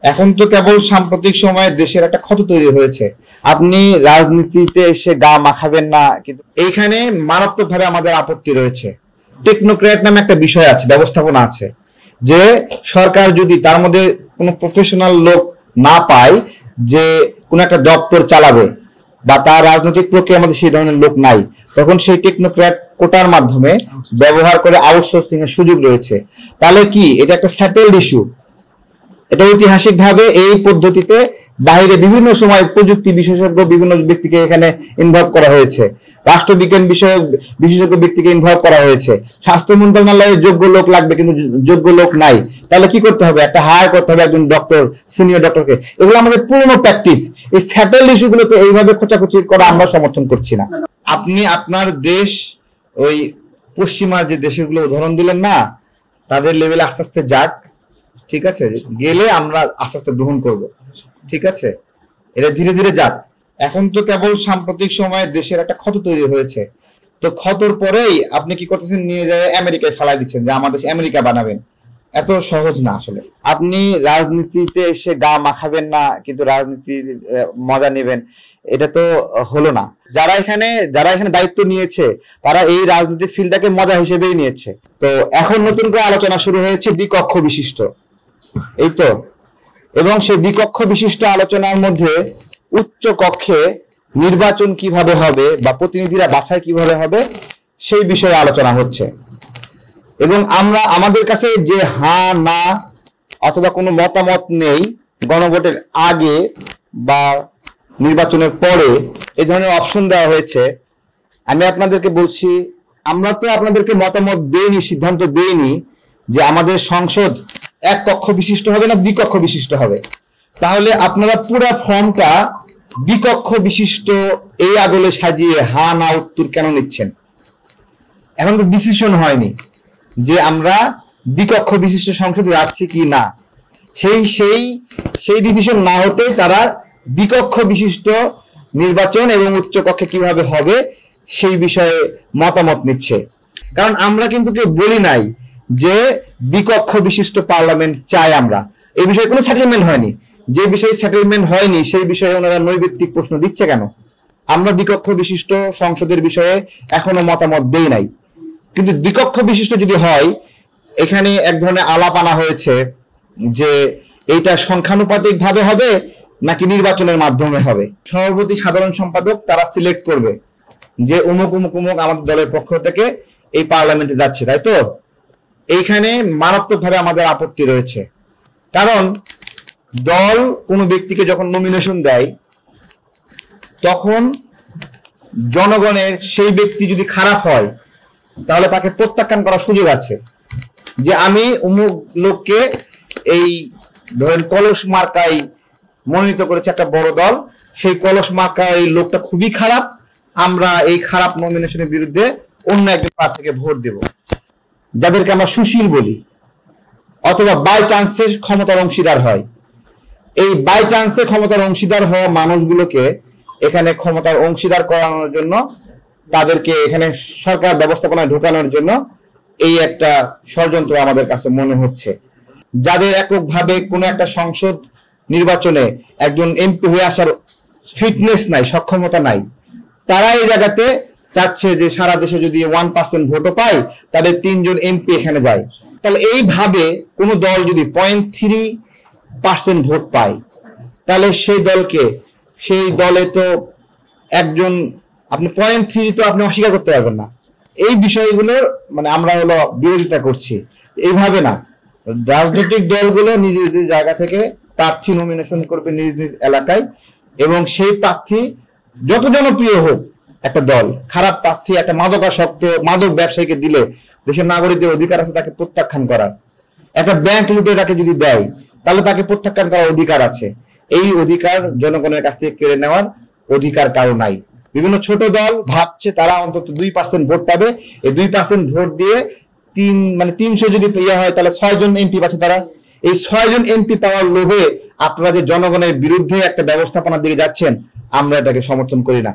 এখন তো কেবল সাম্প্রতিক সময়ে দেশের একটা ক্ষত তৈরি হয়েছে। আপনি রাজনীতিতে এসে গা মাখাবেন না, কিন্তু এইখানে মারাত্মকভাবে আমাদের আপত্তি রয়েছে। টেকনোক্র্যাট নামে একটা বিষয় আছে, ব্যবস্থাপনা আছে, যে সরকার যদি তার মধ্যে কোনো প্রফেশনাল লোক না পায় যে কোনো একটা দপ্তর চালাবে, বা তার রাজনৈতিক প্রক্রিয়ার মধ্যে সেই ধরনের লোক নাই, তখন সেই টেকনোক্র্যাট কোটার মাধ্যমে ব্যবহার করে আউটসোর্সিং এর সুযোগ রয়েছে। তাহলে কি এটা একটা সেটেলড ইস্যু? এটা ঐতিহাসিকভাবে এই পদ্ধতিতে বাইরে বিভিন্ন সময় প্রযুক্তি বিশেষজ্ঞ বিভিন্ন ব্যক্তিকে এখানে ইনভলভ করা হয়েছে, রাষ্ট্রবিজ্ঞান বিষয়ক বিশেষজ্ঞ ব্যক্তিকে ইনভলভ করা হয়েছে। স্বাস্থ্য মন্ত্রণালয়ে যোগ্য লোক লাগবে, কিন্তু যোগ্য লোক নাই। তাহলে কি করতে হবে? একটা হায়ার করতে হবে একজন ডক্টর, সিনিয়র ডক্টরকে। এগুলো আমাদের পুরনো প্র্যাকটিস। এই সেটেলড ইস্যুগুলোতে এইভাবে খোঁচাখুচি করা আমরা সমর্থন করছি না। আপনি আপনার দেশ, ওই পশ্চিমা যে দেশগুলো উদাহরণ দিলেন না, তাদের লেভেলে আস্তে আস্তে যাক, ঠিক আছে? গেলে আমরা আস্তে আস্তে গ্রহণ করব, ঠিক আছে? এটা ধীরে ধীরে যাক। এখন তো কেবল সাম্প্রতিক সময়ে দেশের একটা ক্ষত তৈরি হয়েছে, তো ক্ষতর পরেই আপনি কি করতেছেন? নিয়ে যায় আমেরিকায় ফেলাই দিচ্ছেন যে আমাদের আমেরিকা বানাবেন। এত সহজ না আসলে। আপনি রাজনীতিতে এসে গা মাখাবেন না, কিন্তু রাজনীতির মজা নেবেন, এটা তো হলো না। যারা এখানে দায়িত্ব নিয়েছে, তারা এই রাজনীতির ফিল্ডটাকে মজা হিসেবেই নিয়েছে। তো এখন নতুন করে আলোচনা শুরু হয়েছে দ্বিকক্ষ বিশিষ্ট, এই তো। এবং সেই দ্বিকক্ষ বিশিষ্ট আলোচনার মধ্যে উচ্চ কক্ষে নির্বাচন কিভাবে হবে বা প্রতিনিধিরা বাছাই কিভাবে হবে সেই বিষয়ে আলোচনা হচ্ছে। এবং আমরা আমাদের কাছে যে হ্যাঁ না অথবা কোনো মতামত নেই, গণভোটের আগে বা নির্বাচনের পরে এই ধরনের অপশন দেওয়া হয়েছে। আমি আপনাদেরকে বলছি, আমরা তো আপনাদেরকে মতামত দেইনি, সিদ্ধান্ত দেইনি যে আমাদের সংসদ এক কক্ষ বিশিষ্ট হবে না দ্বিকক্ষ বিশিষ্ট হবে। তাহলে আপনারা পুরো ফর্মটা দ্বিকক্ষ বিশিষ্ট এই আদলে সাজিয়ে হ্যাঁ না উত্তর কেন নিচ্ছেন? এখন তো ডিসিশন হয়নি যে আমরা দ্বিকক্ষ বিশিষ্ট সংসদে যাচ্ছি কি না। সেই ডিসিশন না হতে তারা দ্বিকক্ষ বিশিষ্ট নির্বাচন এবং উচ্চকক্ষে কিভাবে হবে সেই বিষয়ে মতামত নিচ্ছে। কারণ আমরা কিন্তু কেউ বলি নাই যে দ্বিকক্ষ বিশিষ্ট পার্লামেন্ট চাই আমরা। এই বিষয়ে কোনো সেটেলমেন্ট হয়নি। যে বিষয়ে সেটেলমেন্ট হয়নি সেই বিষয়ে ওনারা নৈর্ব্যক্তিক প্রশ্ন দিচ্ছে কেন? আমরা দ্বিকক্ষ বিশিষ্ট সংসদের বিষয়ে এখনো মতামত দেই নাই। কিন্তু দ্বিকক্ষ বিশিষ্ট যদি হয়, এখানে এক ধরনের আলাপ আনা হয়েছে যে এইটা সংখ্যানুপাতিক ভাবে হবে নাকি নির্বাচনের মাধ্যমে হবে। সভাপতি, সাধারণ সম্পাদক তারা সিলেক্ট করবে যে অমুক অমুক অমুক আমাদের দলের পক্ষ থেকে এই পার্লামেন্টে যাচ্ছে, তাই তো? এইখানে মারাত্মকভাবে আমাদের আপত্তি রয়েছে। কারণ দল কোনো ব্যক্তিকে যখন নমিনেশন দেয়, তখন জনগণের সেই ব্যক্তি যদি খারাপ হয় তাহলে তাকে প্রত্যাখ্যান করার সুযোগ আছে। যে আমি অমুক লোককে এই ধরেন কলস মার্কায় মনোনীত করেছে একটা বড় দল, সেই কলস মার্কায় এই লোকটা খুবই খারাপ, আমরা এই খারাপ নমিনেশনের বিরুদ্ধে অন্য একজন প্রার্থীকে ভোট দেব, যাদেরকে আমরা সুশীল বলি। অথবা বাই চান্সে ক্ষমতার অংশীদার হয়। এই বাই চান্সে ক্ষমতার অংশীদার হওয়া মানুষগুলোকে এখানে ক্ষমতার অংশীদার করানোর জন্য, তাদেরকে এখানে সরকার ব্যবস্থাপনায় ঢোকানোর জন্য এই একটা ষড়যন্ত্র আমাদের কাছে মনে হচ্ছে। যাদের এককভাবে কোনো একটা সংসদ নির্বাচনে একজন এমপি হয়ে আসার ফিটনেস নাই, সক্ষমতা নাই, তারা এই জায়গাতে চাচ্ছে যে সারা দেশে যদি 1% ভোটও পায়, তাদের 3 জন এমপি এখানে যায়। তাহলে এইভাবে কোনো দল যদি 0.3% ভোট পায়, তাহলে সেই দলে তো একজন, আপনি 0.3 তো আপনি অস্বীকার করতে পারবেন না। এই বিষয়গুলো মানে আমরা হলো বিরোধিতা করছি। এইভাবে না, রাজনৈতিক দলগুলো নিজ নিজ জায়গা থেকে প্রার্থী নমিনেশন করবে নিজ নিজ এলাকায়, এবং সেই প্রার্থী যত জনপ্রিয় হোক, একটা দল খারাপ প্রার্থী একটা মাদকাসক্ত মাদক ব্যবসায়ীকে দিলে দেশের নাগরিকদের অধিকার আছে তাকে প্রত্যাখ্যান করার। একটা ব্যাংক লুটে তাকে যদি দেয়, তাহলে তাকে প্রত্যাখ্যান করার অধিকার আছে। এই অধিকার জনগণের কাছ থেকে কেড়ে নেওয়ার অধিকার কারো নাই। বিভিন্ন ছোট দল ভাবছে তারা অন্তত 2% ভোট পাবে, এই 2% ভোট দিয়ে 300 যদি ইয়ে হয়, তাহলে 6 জন এমপি পাচ্ছে তারা। এই 6 জন এমপি পাওয়ার লোভে আপনারা যে জনগণের বিরুদ্ধে একটা ব্যবস্থাপনার দিকে যাচ্ছেন, আমরা এটাকে সমর্থন করি না।